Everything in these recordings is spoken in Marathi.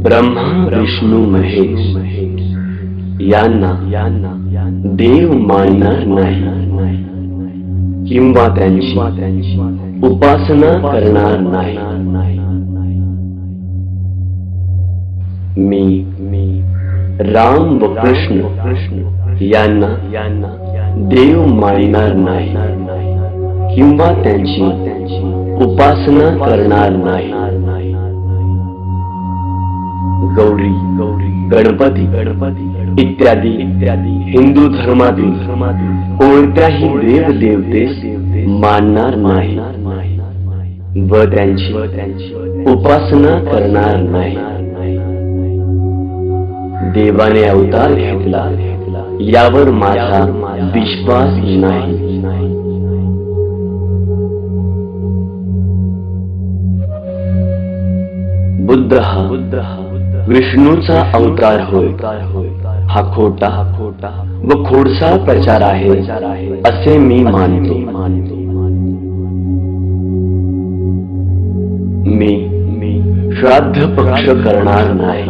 ब्रह्मा विष्णू महेश यांना देव मानणार नाही किंवा त्यांची उपासना करणार नाही। मी राम व कृष्ण यांना देव मानणार नाही किंवा त्यांची उपासना करणार नाही। गौरी गणपती इत्यादी हिंदू धर्मातील कोणत्याही देव देवतेस मानणार नाही व त्यांची उपासना करणार नाही। देवाने अवतार घेतला यावर माझा विश्वास नाही। बुद्ध हा विष्णूचा अवतार होय, हा खोटा व खोडसा प्रचार आहे असे मी मानतो। मी श्राद्ध पक्ष करणार नाही।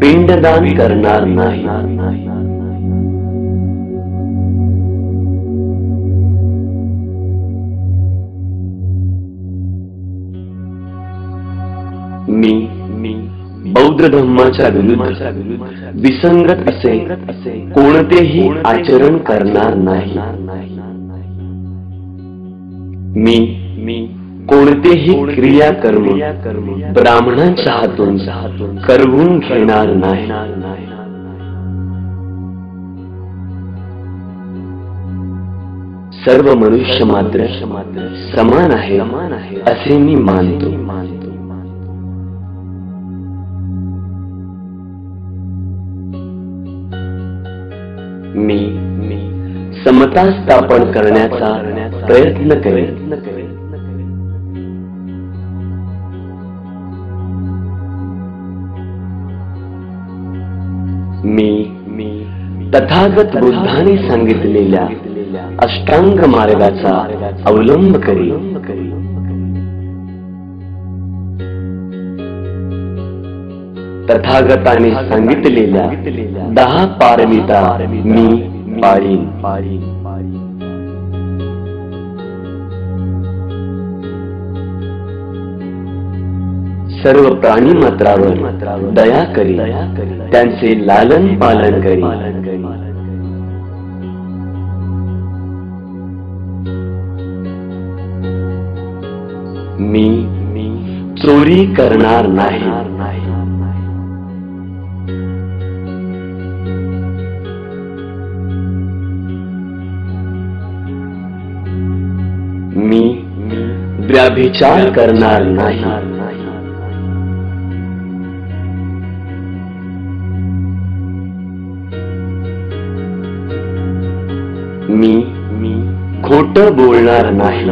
पिंडदान करणार नाही। मी बौद्ध धर्माच्या विरुद्ध विसंगत असे कोणतेही आचरण करणार नाही। मी कोणतेही क्रियाकर्म ब्राह्मणांच्या हातून करवून घेणार नाही। सर्व मनुष्य मात्र समान आहे असे मी मानतो। मी समता स्थापन करण्याचा प्रयत्न करेन। मी तथागत बुद्धाने सांगितलेल्या अष्टांग मार्गाचा अवलंब करेन। तथागताने सांगितलेल्या 10 पारमिता मी पाळीन। सर्व प्राणी मात्रावर दया करी, त्यांचे लालन पालन करी। मी चोरी करणार नाही। मी व्यभिचार करणार नाही। मी खोटं बोलणार नाही।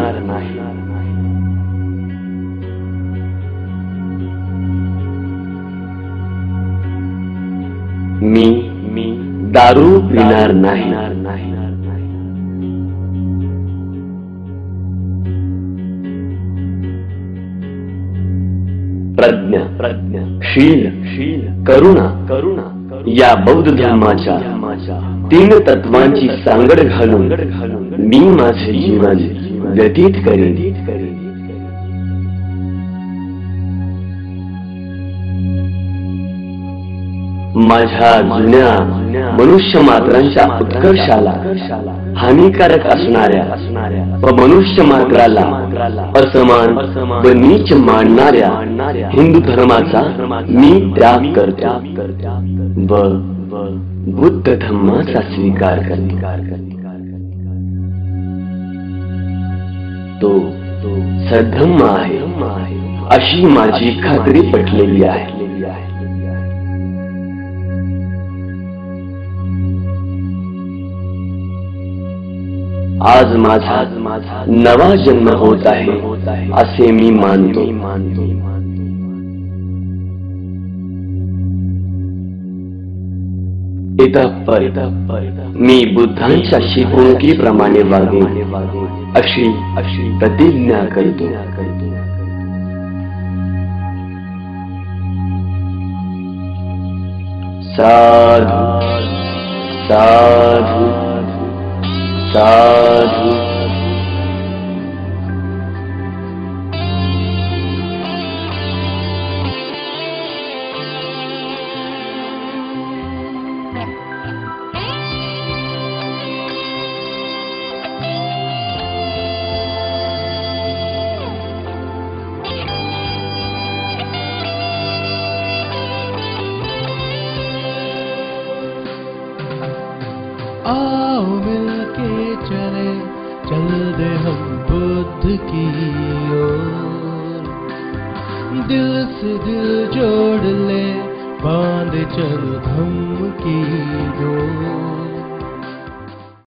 मी दारू पिणार नाही। शील करुणा या बौद्ध धर्माच्या 3 तत्वांची सांगड घालून मी माझे जीवन व्यतीत करेन। माझ्या जुन्या मनुष्य मात्रांच्या उत्कर्षाला हानिकारक असणाऱ्या व मनुष्य मात्राला असमान व नीच मानणाऱ्या हिंदू धर्माचा मी त्याग करतो व बुद्ध धर्माचा स्वीकार करतो। तो सद्धम्म आहे अशी माझी खात्री पटलेली आहे। आज माझा नवा जन्म होत आहे असे मी मानतो। इतःपर मी बुद्धांच्या शिकवणुकीप्रमाणे वागेन अशी प्रतिज्ञा करतो. साधु साधु साधु. आओ मिलके चले, चल दे हम बुद्ध की ओर. दिल से दिल जोड़ ले, बांधे चल धम्म की